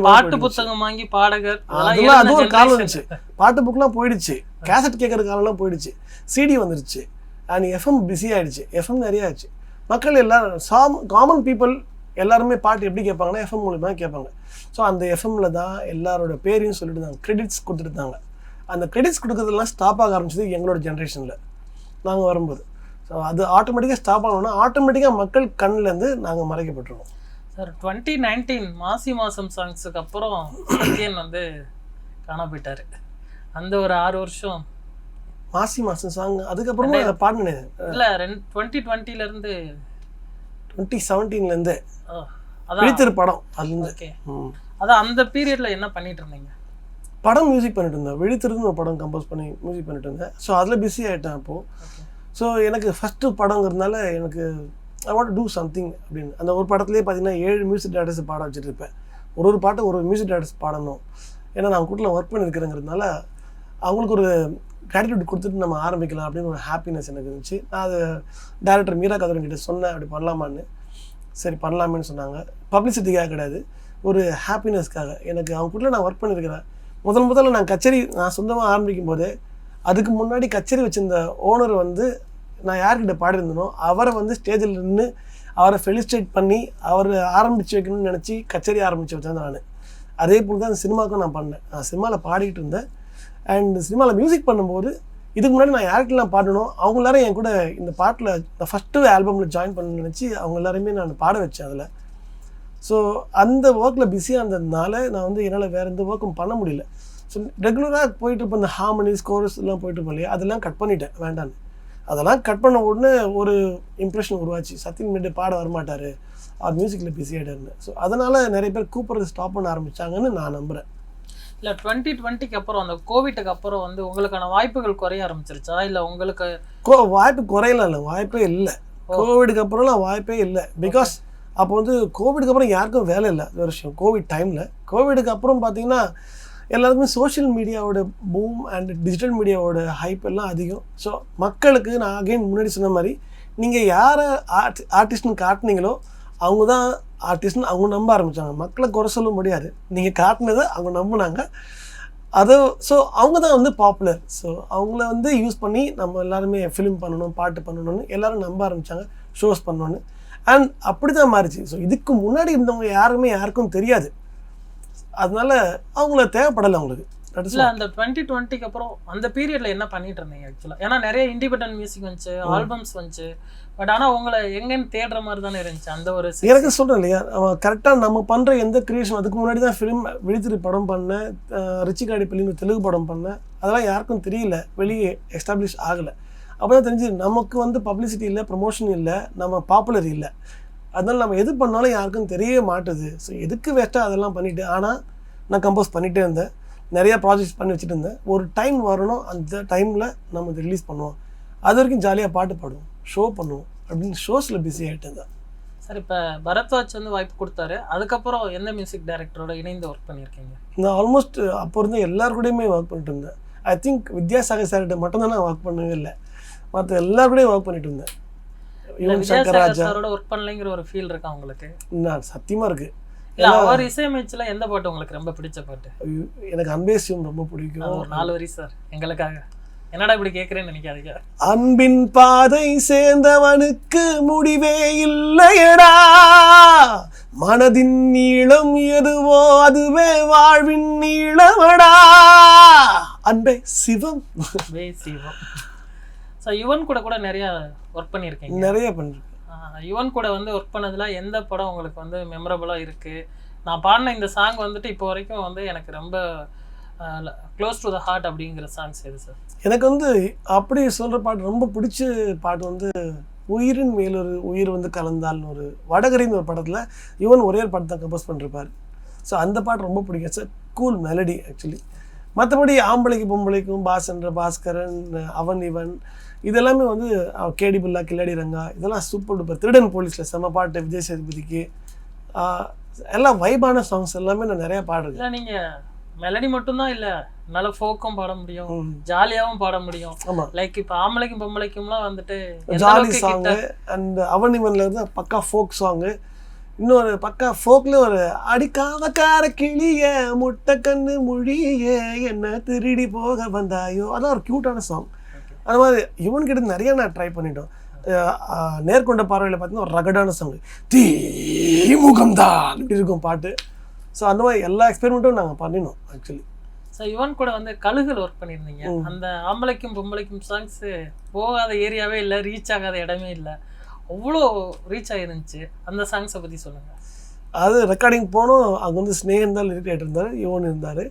பாட்டு புத்தகம் வாங்கி பாடகர் அது ஒரு காலம் இருந்துச்சு. பாட்டு புக்லாம் போயிடுச்சு, கேசட் கேட்கற காலம்லாம் போயிடுச்சு, சிடி வந்துருச்சு, அண்ட் எஃப்எம் பிஸி ஆயிடுச்சு, எஃப்எம் நிறைய ஆயிடுச்சு. மக்கள் எல்லாரும் காமன் பீப்புள் எல்லாருமே பாட்டு எப்படி கேட்பாங்கன்னா எஃப்எம் மூலிமா கேட்பாங்க. ஸோ அந்த எஃப்எம்ல தான் எல்லாரோட பேரையும் சொல்லிட்டு இருந்தாங்க, கிரெடிட்ஸ் கொடுத்துருந்தாங்க. அந்த கிரெடிட்ஸ் கொடுக்குறதுலாம் ஸ்டாப் ஆக ஆரம்பிச்சது எங்களோட ஜென்ரேஷனில் நாங்கள் வரும்போது. ஸோ அது ஆட்டோமேட்டிக்காக ஸ்டாப் ஆகணும்னா ஆட்டோமேட்டிக்காக மக்கள் கண்ணிலேருந்து நாங்கள் மறைக்கப்பட்டுருவோம். சார் 2019 மாசி மாசம் சாங்ஸுக்கு அப்புறம் சத்யன் வந்து காண போயிட்டாரு. அந்த ஒரு 6 வருஷம் மாசி மாசம் சாங் அதுக்கப்புறமா பாடினேன். இல்லை 2020லேருந்து 2017லேருந்து பிடித்திரு படம் அதுலேருந்து. ஓகே, அதான் அந்த பீரியடில் என்ன பண்ணிட்டு இருந்தீங்க? படம் மியூசிக் பண்ணிட்டு இருந்தேன். விழித்திருன்னு ஒரு படம் கம்போஸ் பண்ணி மியூசிக் பண்ணிட்டு இருந்தேன். ஸோ அதில் பிஸி ஆகிட்டேன் அப்போது. ஸோ எனக்கு ஃபஸ்ட்டு படங்கிறதுனால எனக்கு I want to do something அப்படின்னு. அந்த ஒரு படத்துலேயே பார்த்தீங்கன்னா 7 மியூசிக் டேரக்டர்ஸ் பாட வச்சுட்டு இருப்பேன். ஒரு பாட்டை ஒரு மியூசிக் டேரக்டர்ஸ் பாடணும். ஏன்னா நான் கூட்டில் ஒர்க் பண்ணியிருக்கிறேங்கிறதுனால அவங்களுக்கு ஒரு கிராட்டிடியூட் கொடுத்துட்டு நம்ம ஆரம்பிக்கலாம் அப்படின்னு ஒரு ஹாப்பினஸ் எனக்கு இருந்துச்சு. நான் அது டேரக்டர் மீரா கதரன் கிட்ட சொன்னேன், அப்படி பண்ணலாமான்னு. சரி பண்ணலாமேன்னு சொன்னாங்க. பப்ளிசிட்டிக்காக கிடையாது, ஒரு ஹாப்பினஸ்க்காக. எனக்கு அவங்க கூட்டில் நான் ஒர்க் பண்ணியிருக்கிறேன். முதல்ல நான் சொந்தமாக ஆரம்பிக்கும் போதே அதுக்கு முன்னாடி கச்சேரி வச்சிருந்த ஓனர் வந்து நான் யார்கிட்ட பாடியிருந்தனோ அவரை வந்து ஸ்டேஜில் நின்று அவரை ஃபெலிசிட்டேட் பண்ணி அவர் ஆரம்பித்து வைக்கணும்னு நினச்சி கச்சேரி ஆரம்பித்து வச்சேன் நான். அதே போல் தான் சினிமாவுக்கும் நான் பண்ணேன். நான் சினிமாவில் பாடிக்கிட்டு இருந்தேன். அண்ட் சினிமாவில் மியூசிக் பண்ணும்போது இதுக்கு முன்னாடி நான் யார்கிட்டலாம் பாடணும் அவங்க எல்லாரும் என் கூட இந்த பாட்டில் நான் ஃபஸ்ட்டு ஆல்பமில் ஜாயின் பண்ணணும்னு நினச்சி அவங்க எல்லாருமே நான் பாட வச்சேன் அதில். ஸோ அந்த ஒர்க்கில் பிஸியாக இருந்ததுனால நான் வந்து என்னால் வேறு எந்த ஒர்க்கும் பண்ண முடியல. ஸோ ரெகுலராக போயிட்டு இருப்பேன், இந்த ஹார்மனிஸ் கோரஸ் எல்லாம் போயிட்டு இருப்பேன் இல்லையா, அதெல்லாம் கட் பண்ணிட்டேன் வேண்டான்னு. அதெல்லாம் கட் பண்ண உடனே ஒரு இம்ப்ரெஷன் உருவாச்சு, சத்யன் மீண்டு பாட வரமாட்டார், அவர் மியூசிக்கில் பிஸி ஆகிட்டாருன்னு. ஸோ அதனால் நிறைய பேர் கூப்பிட்றது ஸ்டாப் பண்ண ஆரம்பித்தாங்கன்னு நான் நம்புகிறேன். இல்லை 2020க்கு அப்புறம் அந்த கோவிட்டுக்கு அப்புறம் வந்து உங்களுக்கான வாய்ப்புகள் குறைய ஆரம்பிச்சிருச்சா? இல்லை உங்களுக்கு வாய்ப்பு குறையலாம் இல்லை, வாய்ப்பே இல்லை. கோவிடுக்கு அப்புறம்லாம் வாய்ப்பே இல்லை. பிகாஸ் அப்போ வந்து கோவிடுக்கு அப்புறம் யாருக்கும் வேலை இல்லை ஒரு வருஷம் கோவிட் டைமில். கோவிடுக்கு அப்புறம் பார்த்தீங்கன்னா எல்லாருக்குமே சோஷியல் மீடியாவோட பூம் அண்ட் டிஜிட்டல் மீடியாவோட ஹைப் எல்லாம் அதிகம். ஸோ மக்களுக்கு நான் அகைன் முன்னாடி சொன்ன மாதிரி நீங்கள் யாரை ஆர்டிஸ்ட்னு காட்டினீங்களோ அவங்க தான் ஆர்டிஸ்ட்னு அவங்க நம்ப ஆரம்பித்தாங்க. மக்களை குறை சொல்ல முடியாது, நீங்கள் காட்டினதை அவங்க நம்பினாங்க. அது ஸோ அவங்க தான் வந்து பாப்புலர். ஸோ அவங்கள வந்து யூஸ் பண்ணி நம்ம எல்லாருமே ஃபிலிம் பண்ணணும், பாட்டு பண்ணணும்னு எல்லோரும் நம்ப ஆரம்பித்தாங்க, ஷோஸ் பண்ணணுன்னு. அண்ட் அப்படி தான் மாறிச்சு. ஸோ இதுக்கு முன்னாடி இருந்தவங்க யாருக்கும் தெரியாது, அதனால அவங்கள தேவைப்படலை அவங்களுக்கு. தட் இஸ் இல்லை அந்த 2020க்கு அப்புறம் அந்த பீரியடில் என்ன பண்ணிட்டு இருந்தீங்க ஆக்சுவலாக? ஏன்னா நிறைய இண்டிபெண்டன்ட் மியூசிக் வந்துச்சு, ஆல்பம்ஸ் வந்துச்சு, பட் ஆனால் உங்களை எங்கன்னு தேடுற மாதிரி தானே இருந்துச்சு அந்த ஒரு எனக்கு சொல்கிறேன் இல்லையா, அவன் கரெக்டாக நம்ம பண்ணுற எந்த க்ரியேஷன், அதுக்கு முன்னாடி தான் ஃபிலிம் விழித்திரு படம் பண்ணேன், ரிச்சிகாடி பள்ளின்னு தெலுங்கு படம் பண்ணேன், அதெல்லாம் யாருக்கும் தெரியல, வெளியே எஸ்டாப்ளிஷ் ஆகலை. அப்போ தான் தெரிஞ்சு நமக்கு வந்து பப்ளிசிட்டி இல்லை, ப்ரொமோஷன் இல்லை, நம்ம பாப்புலர் இல்லை, அதனால் நம்ம எது பண்ணாலும் யாருக்கும் தெரியவே மாட்டுது. ஸோ எதுக்கு வேஸ்ட்டாக அதெல்லாம் பண்ணிவிட்டு, ஆனால் நான் கம்போஸ் பண்ணிகிட்டே இருந்தேன், நிறையா ப்ராஜெக்ட்ஸ் பண்ணி வச்சுட்டு இருந்தேன். ஒரு டைம் வரணும், அந்த டைமில் நம்ம ரிலீஸ் பண்ணுவோம், அது வரைக்கும் ஜாலியாக பாட்டு பாடுவோம், ஷோ பண்ணுவோம் அப்படின்னு ஷோஸில் பிஸி ஆகிட்டு இருந்தேன். சார் இப்போ பரத்வாஜ் வந்து வாய்ப்பு கொடுத்தாரு, அதுக்கப்புறம் எந்த மியூசிக் டைரக்டரோட இணைந்து ஒர்க் பண்ணியிருக்கீங்க? நான் ஆல்மோஸ்ட் அப்போ இருந்து எல்லாரு கூடயுமே ஒர்க் பண்ணிட்டு இருந்தேன். ஐ திங்க் வித்யாசாகர் சார்கிட்ட மட்டும்தான் நான் ஒர்க் பண்ணவே இல்லை, மற்ற எல்லாரு கூடயும் ஒர்க் பண்ணிட்டு இருந்தேன். யுவன் சங்கர் ராஜா சாரோட ஒர்க் பண்ணலைங்கிற ஒரு ஃபீல் இருக்கா உங்களுக்கு? நான் சத்தியமாக இருக்குது. இல்லை அவர் இசையமைச்சில் எந்த பாட்டு உங்களுக்கு ரொம்ப பிடிச்ச பாட்டு? எனக்கு அன்பே சிவம் ரொம்ப பிடிக்கும். ஒரு 4 வரி சார் எங்களுக்காக. என்னடா இப்படி கேட்குறேன்னு நினைக்காதீங்க. அன்பின் பாதை சேர்ந்தவனுக்கு முடிவே இல்லையடா, மனதின் நீளம் எதுவோ அதுவே வாழ்வின் நீளமடா, அன்பே சிவம். சிவம். ஸோ யுவன் கூட நிறைய ஒர்க் பண்ணியிருக்கீங்க? நிறைய பண்ணிருக்கேன். யுவன் கூட வந்து ஒர்க் பண்ணதுல எந்த படம் உங்களுக்கு வந்து மெமரபுளாக இருக்குது? நான் பாடின இந்த சாங் வந்துட்டு இப்போ வரைக்கும் வந்து எனக்கு ரொம்ப க்ளோஸ் டு த ஹார்ட் அப்படிங்கிற சாங்ஸ் எது சார்? எனக்கு வந்து அப்படி சொல்கிற பாட்டு ரொம்ப பிடிச்ச பாட்டு வந்து உயிரின் மேலொரு உயிர் வந்து கலந்தால்னு ஒரு வடகரின்னு ஒரு படத்தில் யுவன் ஒரே ஒரு பாட்டு தான் கம்போஸ் பண்ணிருப்பார். ஸோ அந்த பாட்டு ரொம்ப பிடிக்கும் சார், கூல் மெலடி ஆக்சுவலி. மற்றபடி ஆம்பளைக்கு பொம்பளைக்கும், பாசன்ற பாஸ்கரன், அவன் இவன், இதெல்லாமே வந்து கேடி புல்லா கில்லாடி ரங்கா, இதெல்லாம் சூப்பர் டூப்பர். திருடன் போலீஸில் செம்ம பாட்டு விஜய் சேதுபதிக்கு, எல்லாம் வைபான சாங்ஸ் எல்லாமே நான் நிறையா பாடுறேன். இல்லை நீங்கள் மெலடி மட்டும்தான் இல்லை, நல்ல ஃபோக்கும் பாட முடியும், ஜாலியாகவும் பாட முடியும். ஆமாம், லைக் இப்போ ஆம்பளைக்கும் பொம்பளைக்கும்லாம் வந்துட்டு ஜாலி சாங்கு, அண்ட் அவன் இவன்ல இருந்து பக்கா ஃபோக் சாங்கு, இன்னொரு பக்கா ஃபோக்ல ஒரு அடிக்காமக்கார கிளிய முட்டை கண்ணு மொழிய என்ன திருடி போக வந்தாயோ, அதான் ஒரு க்யூட்டான சாங். அது மாதிரி யுவன் கிட்ட நிறைய நான் ட்ரை பண்ணிட்டோம். நேர்கொண்ட பார்வையில் பார்த்தீங்கன்னா ஒரு ரகடான சாங், தீமுகம்தான் இப்படி இருக்கும் பாட்டு. ஸோ அந்த மாதிரி எல்லா எக்ஸ்பெரிமெண்ட்டும் நாங்கள் பண்ணினோம் ஆக்சுவலி. ஸோ யுவன் கூட வந்து கழுகுல ஒர்க் பண்ணியிருந்தீங்க. அந்த ஆம்பளைக்கும் பொம்பளைக்கும் சாங்ஸ் போகாத ஏரியாவே இல்லை, ரீச் ஆகாத இடமே இல்லை, அவ்வளோ ரீச் ஆகிருந்துச்சு. அந்த சாங்ஸை பற்றி சொல்லுங்கள். அது ரெக்கார்டிங் போனோம், அங்கே வந்து ஸ்னேகன் தான் லிரிக் ரைட்டர் இருந்தார், யுவன் இருந்தார்.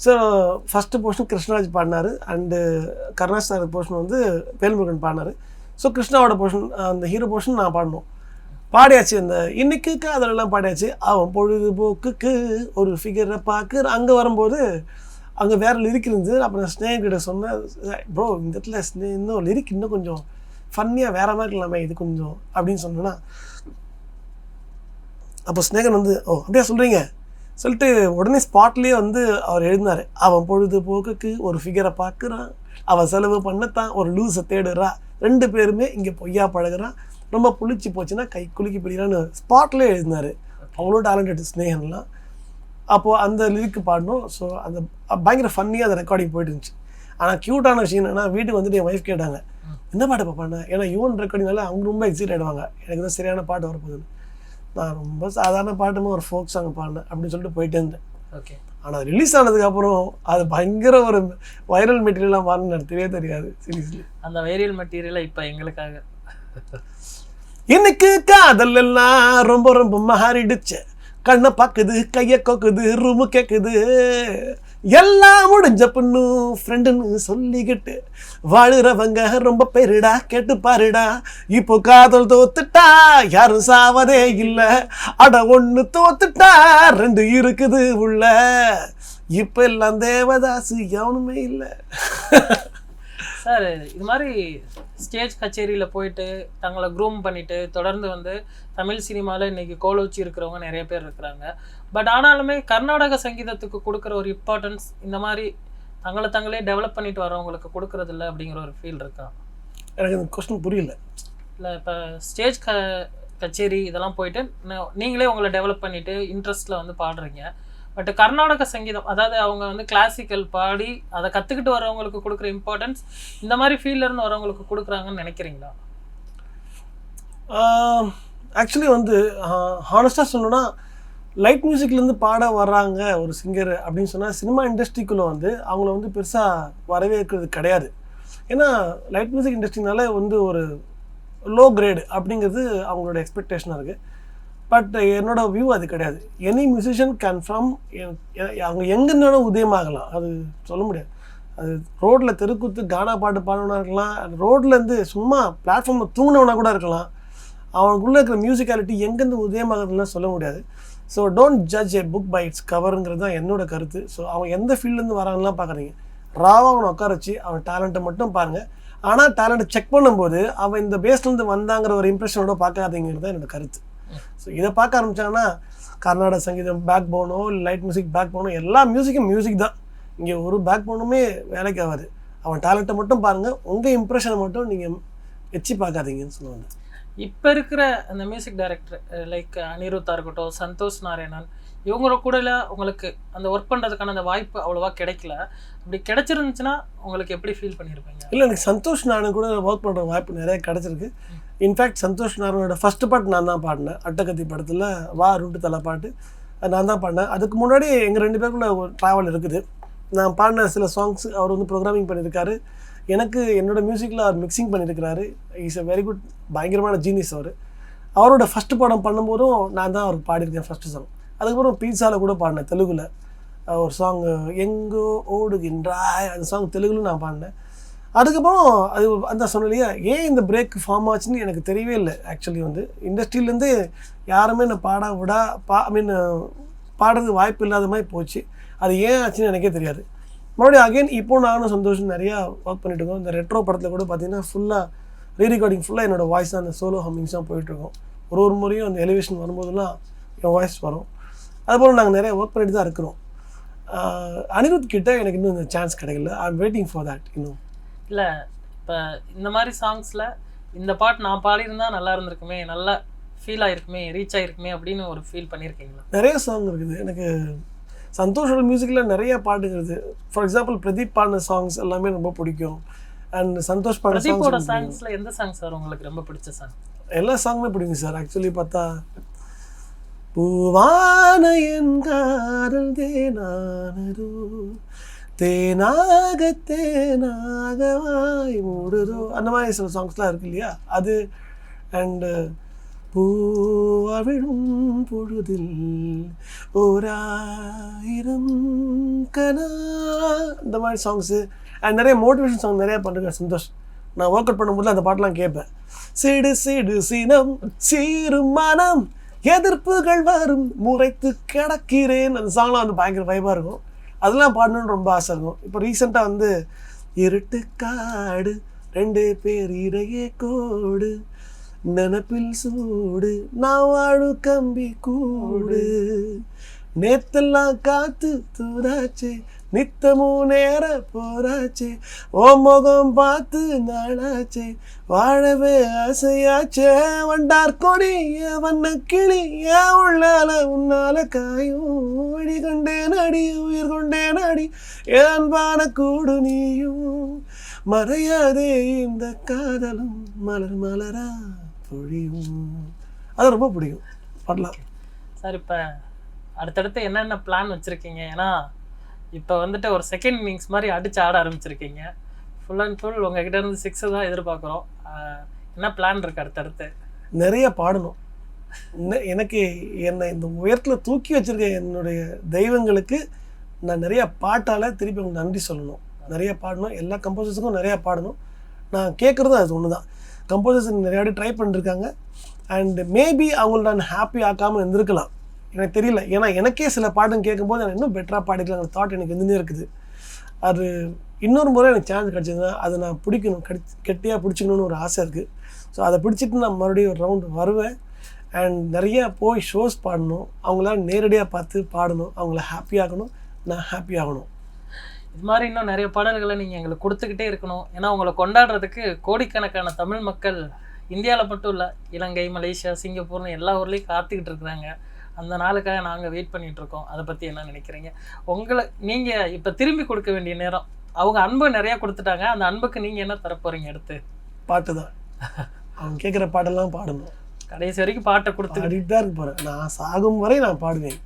ஸோ ஃபஸ்ட்டு போர்ஷன் கிருஷ்ணராஜ் பாடினார், அண்டு கருணாஸ் சார் போர்ஷன் வந்து வேல்முருகன் பாடினார். ஸோ கிருஷ்ணாவோட போர்ஷன், அந்த ஹீரோ போர்ஷன் நான் பாடணும். பாடியாச்சு, அந்த இன்னைக்கு காதலெல்லாம் பாடியாச்சு. அவன் பொழுதுபோக்குக்கு ஒரு ஃபிகரை பார்க்குற அங்கே வரும்போது அங்கே வேறு லிரிக் இருந்தது. அப்புறம் ஸ்னேகன் கிட்ட சொன்னேன், ப்ரோ இந்த இடத்துல இன்னும் லிரிக் இன்னும் கொஞ்சம் ஃபன்னியாக வேறு மாதிரி இருக்கலாமே இது கொஞ்சம் அப்படின்னு சொன்னேன்னா, அப்போ ஸ்னேகன் வந்து ஓ அப்படியே சொல்கிறீங்க சொல்லிட்டு உடனே ஸ்பாட்லேயே வந்து அவர் எழுதினார். அவன் பொழுதுபோக்குக்கு ஒரு ஃபிகரை பார்க்குறான், அவன் செலவு பண்ணத்தான் ஒரு லூஸை தேடுறா, 2 பேருமே இங்கே பொய்யா பழகுறான், ரொம்ப புளிச்சு போச்சுன்னா கை குலுக்கி பிடிக்கிறான்னு ஸ்பாட்லேயே எழுதினார். அவ்வளோ டேலண்டட் ஸ்னேகன்லாம். அப்போது அந்த லிரிக்கு பாடணும். ஸோ அந்த பயங்கர ஃபன்னியாக அந்த ரெக்கார்டிங் போயிட்டு இருந்துச்சு. ஆனால் க்யூட்டான விஷயம் என்னென்னா, வீட்டுக்கு வந்துட்டு என் ஒய்ஃப் கேட்டாங்க என்ன பாட்டு பாப்பாண்ணா, ஏன்னா யுவன் ரெக்கார்டிங்னால அவங்க ரொம்ப எக்ஸைட் ஆகிடுவாங்க, எனக்கு தான் சரியான பாட்டு வரப்போகுதுன்னு. நான் ரொம்ப சாதாரண பாட்டுமா ஒரு ஃபோக் சாங் பாடினேன் அப்படின்னு சொல்லிட்டு போயிட்டே இருந்தேன். ஓகே. ஆனால் ரிலீஸ் ஆனதுக்கப்புறம் அது பயங்கர ஒரு வைரல் மெட்டீரியலாக மாறினு எனக்கு தெரியாது சீரியஸ்லி. அந்த வைரல் மெட்டீரியலை இப்போ எங்களுக்காக எனக்கு காதல் எல்லாம் ரொம்ப ரொம்ப மாறிடுச்சு, கண்ணை பார்க்குது கையை கொக்குது ரூமு கேட்குது, எல்லாம் முடிஞ்ச பொண்ணும் ஃப்ரெண்டுன்னு சொல்லிக்கிட்டு வாழுறவங்க ரொம்ப பேருடா கேட்டு பாருடா, இப்போ காதல் தோத்துட்டா யாரும் சாவதே இல்லை, அட ஒன்று தோத்துட்டா 2 இருக்குது உள்ள, இப்போ எல்லாம் தேவதாசு எவனுமே இல்லை. சார் இது மாதிரி ஸ்டேஜ் கச்சேரியில் போயிட்டு தங்களை க்ரூம் பண்ணிவிட்டு தொடர்ந்து வந்து தமிழ் சினிமாவில் இன்றைக்கி கோலோச்சி இருக்கிறவங்க நிறைய பேர் இருக்கிறாங்க. பட் ஆனாலுமே கர்நாடக சங்கீதத்துக்கு கொடுக்குற ஒரு இம்பார்ட்டன்ஸ் இந்த மாதிரி தங்களே டெவலப் பண்ணிட்டு வரவங்களுக்கு கொடுக்குறதில்ல அப்படிங்கிற ஒரு ஃபீல் இருக்கா? எனக்கு இந்த கொஸ்டின் புரியல. இல்லை இப்போ ஸ்டேஜ் கச்சேரி இதெல்லாம் போயிட்டு நீங்களே உங்களை டெவலப் பண்ணிவிட்டு இன்ட்ரெஸ்ட்டில் வந்து பாடுறீங்க. பட் கர்நாடக சங்கீதம், அதாவது அவங்க வந்து கிளாசிக்கல் பாடி அதை கற்றுக்கிட்டு வரவங்களுக்கு கொடுக்குற இம்பார்ட்டன்ஸ் இந்த மாதிரி ஃபீல்ட்லேருந்து வரவங்களுக்கு கொடுக்குறாங்கன்னு நினைக்கிறீங்களா? ஆக்சுவலி வந்து ஹானஸ்டாக சொல்லணும்னா லைட் மியூசிக்லேருந்து பாட வர்றாங்க ஒரு சிங்கர் அப்படின்னு சொன்னால் சினிமா இண்டஸ்ட்ரிக்குள்ளே வந்து அவங்கள வந்து பெருசாக வரவேற்கிறது கிடையாது. ஏன்னா லைட் மியூசிக் இண்டஸ்ட்ரினால வந்து ஒரு லோ கிரேடு அப்படிங்கிறது அவங்களோட எக்ஸ்பெக்டேஷனாக இருக்குது. பட் என்னோடய வியூ அது கிடையாது. எனி மியூசிஷியன் கேன் ஃப்ரம் அவங்க எங்கேருந்தாலும் உதயமாகலாம், அது சொல்ல முடியாது. அது ரோட்டில் தெருக்கூத்து கானா பாட்டு பாடணுன்னா இருக்கலாம், ரோட்லேருந்து சும்மா பிளாட்ஃபார்மில் தூங்கினவனா கூட இருக்கலாம். அவனுக்குள்ளே இருக்கிற மியூசிக்காலிட்டி எங்கேருந்து உதயமாகிறதுலாம் சொல்ல முடியாது. So don't judge a book by its கவருங்கிறது தான் என்னோடய கருத்து. ஸோ அவன் எந்த ஃபீல்ட்லேருந்து வராங்கலாம் பார்க்குறீங்க, ராவாக அவனை உட்கார வச்சு அவன் டேலண்ட்டை மட்டும் பாருங்கள். ஆனால் டேலண்ட்டை செக் பண்ணும்போது அவன் இந்த பேஸ்லேருந்து வந்தாங்கிற ஒரு இம்ப்ரெஷனோட பார்க்காதீங்கிறது தான் என்னோடய கருத்து. ஸோ இதை பார்க்க ஆரம்பித்தாங்கன்னா கர்நாடக சங்கீதம் பேக் போனோ இல்லை லைட் மியூசிக் பேக் போனோ எல்லா மியூசிக்கும் மியூசிக் தான். இங்கே ஒரு பேக் போனுமே வேலைக்கு ஆகாது. அவன் டேலண்ட்டை மட்டும் பாருங்கள், உங்கள் இம்ப்ரெஷனை மட்டும் நீங்கள் வச்சு பார்க்காதீங்கன்னு சொல்லுவாங்க. இப்போ இருக்கிற அந்த மியூசிக் டைரக்டர் லைக் அனிருத்தா இருக்கட்டும், சந்தோஷ் நாராயணன், இவங்களோட கூட உங்களுக்கு அந்த ஒர்க் பண்ணுறதுக்கான அந்த வாய்ப்பு அவ்வளோவா கிடைக்கல. அப்படி கிடைச்சிருந்துச்சுன்னா உங்களுக்கு எப்படி ஃபீல் பண்ணியிருப்பீங்க? இல்லை, எனக்கு சந்தோஷ் நாராயணன் கூட ஒர்க் பண்ணுற வாய்ப்பு நிறைய கிடச்சிருக்கு. இன்ஃபேக்ட் சந்தோஷ் நாராயணோட ஃபஸ்ட்டு பாட்டு நான் தான் பாடினேன். அட்டகத்தி படத்தில் வா ரூட்டு தலை பாட்டு நான் தான் பாடினேன். அதுக்கு முன்னாடி எங்கள் 2 பேருக்குள்ள ஒரு ட்ராவல் இருக்குது. நான் பாடின சில சாங்ஸ் அவர் வந்து ப்ரோக்ராமிங் பண்ணியிருக்காரு. எனக்கு என்னோடய மியூசிக்கில் அவர் மிக்சிங் பண்ணியிருக்கிறாரு. இஸ் எ வெரி குட், பயங்கரமான ஜீனியஸ் அவர். அவரோட ஃபஸ்ட்டு படம் பண்ணும்போதும் நான் தான் அவருக்கு பாடியிருக்கேன் ஃபஸ்ட்டு சாங். அதுக்கப்புறம் பீட்சாவில் கூட பாடினேன் தெலுங்கில் ஒரு சாங், எங்கோ ஓடுகின்றாய், அந்த சாங் தெலுங்குலும் நான் பாடினேன். அதுக்கப்புறம் அது அந்த சொன்னலையா ஏன் இந்த பிரேக் ஃபார்ம் ஆச்சுன்னு எனக்கு தெரியவே இல்லை. ஆக்சுவலி வந்து இண்டஸ்ட்ரியிலேருந்து யாருமே என்னை பாடுறதுக்கு வாய்ப்பு இல்லாத மாதிரி போச்சு. அது ஏன் ஆச்சுன்னு எனக்கே தெரியாது. மறுபடியும் அகைன் இப்போ நானும் சந்தோஷம் நிறையா ஒர்க் பண்ணிட்டு இருக்கோம். இந்த ரெட்ரோ படத்தில் கூட பார்த்தீங்கன்னா ஃபுல்லாக ரீரெக்கார்டிங் ஃபுல்லாக என்னோடய வாய்ஸ் தான், அந்த சோலோ ஹம்மிங்ஸ் தான் போயிட்டுருக்கோம். ஒரு முறையும் அந்த எலிவேஷன் வரும்போதெல்லாம் என் வாய்ஸ் வரும். அதுபோல் நாங்கள் நிறைய ஒர்க் பண்ணிட்டு தான் இருக்கிறோம். அனிருத் கிட்ட எனக்கு இன்னும் இந்த சான்ஸ் கிடைக்கல. I am waiting for that. இன்னும் இல்லை, இப்போ இந்த மாதிரி சாங்ஸில் இந்த பாட்டு நான் பாடியிருந்தால் நல்லா இருந்திருக்குமே, நல்லா ஃபீல் ஆகிருக்குமே, ரீச் ஆகிருக்குமே அப்படின்னு ஒரு ஃபீல் பண்ணியிருக்கீங்களா? நிறைய சாங் இருக்குது. எனக்கு சந்தோஷோட மியூசிக்கில் நிறைய பாட்டுங்கிறது. ஃபார் எக்ஸாம்பிள் பிரதீப் பாடின சாங்ஸ் எல்லாமே ரொம்ப பிடிக்கும். அண்ட் சந்தோஷ் பாடின சாங்ஸில் எந்த சாங் சார் உங்களுக்கு ரொம்ப பிடிச்ச சாங்? எல்லா சாங்குமே பிடிக்கும் சார். ஆக்சுவலி பார்த்தா பூவான என் காதல் தேனானதோ, தேனாக தேனாகவாய் மூடுதோ, அந்த மாதிரி சில சாங்ஸ்லாம் இருக்கு இல்லையா, அது. அண்டு பூவிடும் பொழுதில் 1000 கனா, இந்த மாதிரி சாங்ஸு. அண்ட் நிறைய மோட்டிவேஷன் சாங் நிறையா பண்ணுறேன் சந்தோஷ். நான் ஒர்க் அவுட் பண்ணும்போது அந்த பாட்டெலாம் கேட்பேன். சிடு சிடு சினம் சீரும் மனம் எதிர்ப்புகள் வரும் முறைத்து கிடக்கிறேன், அந்த சாங்லாம் வந்து பயங்கர வைபாக இருக்கும். அதெல்லாம் பாடணுன்னு ரொம்ப ஆசை இருக்கும். இப்போ ரீசெண்டாக வந்து இருட்டு காடு 2 பேர் இடையே கோடு நினப்பில் சூடு நான் வாழு கம்பி கூடு நேத்தெல்லாம் காத்து தூராச்சே நித்தமும் நேர போராச்சே ஓ முகம் பார்த்து நாளாச்சே வாழவே ஆசையாச்சே வண்டார் கொடி வண்ண கிளி ஏன் உள்ளால உன்னால காயும் வழி கொண்டேன் அடி உயிர் கொண்டேன் அடி ஏன்பான கூடு நீயும் மறையாதே இந்த காதலும் மலர் மலரா பொழியும். அது ரொம்ப பிடிக்கும் பாடலாம் சார். இப்போ அடுத்தடுத்து என்னென்ன பிளான் வச்சுருக்கீங்க? ஏன்னா இப்போ வந்துட்டு ஒரு செகண்ட் இன்னிங்ஸ் மாதிரி அடித்து ஆட ஆரம்பிச்சிருக்கீங்க. ஃபுல் அண்ட் ஃபுல் உங்ககிட்ட இருந்து 6 தான் எதிர்பார்க்குறோம். என்ன பிளான் இருக்குது அடுத்தடுத்து? நிறைய பாடணும். எனக்கு என்னை இந்த உயரத்தில் தூக்கி வச்சுருக்க என்னுடைய தெய்வங்களுக்கு நான் நிறையா பாட்டால் திருப்பி அவங்க நன்றி சொல்லணும். நிறைய பாடணும், எல்லா கம்போசர்ஸுக்கும் நிறையா பாடணும். நான் கேட்குறதும் அது ஒன்று தான். கம்போசர்ஸ் நிறையா ட்ரை பண்ணிருக்காங்க. அண்ட் மேபி அவங்கள நான் ஹாப்பி ஆக்காமல் இருந்திருக்கலாம், எனக்கு தெரியல. ஏன்னா எனக்கே சில பாட்டுன்னு கேட்கும்போது எனக்கு இன்னும் பெட்டராக பாடிக்கலாங்கிற தாட் எனக்கு இருந்துகிட்டே இருக்குது. அது இன்னொரு முறை எனக்கு சான்ஸ் கிடச்சிதுன்னா அதை நான் பிடிக்கணும், கெட்டியாக பிடிச்சிக்கணும்னு ஒரு ஆசை இருக்குது. ஸோ அதை பிடிச்சிட்டு நான் மறுபடியும் ஒரு ரவுண்டு வருவேன். அண்ட் நிறையா போய் ஷோஸ் பாடணும், அவங்களால நேரடியாக பார்த்து பாடணும், அவங்கள ஹாப்பியாகணும், நான் ஹாப்பி ஆகணும். இது மாதிரி இன்னும் நிறைய பாடல்களை நீங்கள் எங்களுக்கு கொடுத்துக்கிட்டே இருக்கணும். ஏன்னா உங்களை கொண்டாடுறதுக்கு கோடிக்கணக்கான தமிழ் மக்கள் இந்தியாவில் மட்டும் இல்லை, இலங்கை, மலேசியா, சிங்கப்பூர்னு எல்லா ஊர்லேயும் காத்துக்கிட்டு இருக்கிறாங்க. அந்த நாளுக்காக நாங்கள் வெயிட் பண்ணிகிட்ருக்கோம். அதை பற்றி என்ன நினைக்கிறீங்க? நீங்கள் இப்போ திரும்பி கொடுக்க வேண்டிய நேரம். அவங்க அன்பு நிறையா கொடுத்துட்டாங்க, அந்த அன்புக்கு நீங்கள் என்ன தரப்போகிறீங்க? அடுத்து பாட்டு தான். அவங்க கேட்குற பாடெல்லாம் பாடணும். கடைசி வரைக்கும் பாட்டை கொடுத்து பாடிட்டு தான் இருக்க போகிறேன். நான் சாகும் வரை நான் பாடுவேன்.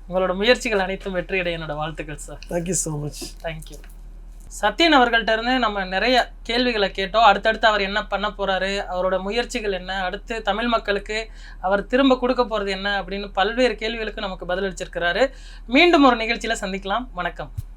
உங்களோட முயற்சிகள் அனைத்தும் வெற்றியடைய என்னோட வாழ்த்துக்கள் sir. Thank you so much. Thank you. Sathyan அவர்கள்ட்ட இருந்து நம்ம நிறைய கேள்விகளை கேட்டோம். அடுத்தடுத்து அவர் என்ன பண்ண போறாரு, அவரோட முயற்சிகள் என்ன, அடுத்து தமிழ் மக்களுக்கு அவர் திரும்ப கொடுக்க போறது என்ன அப்படின்னு பல்வேறு கேள்விகளுக்கு நமக்கு பதிலளிச்சிருக்கிறாரு. மீண்டும் ஒரு நிகழ்ச்சியில சந்திக்கலாம். வணக்கம்.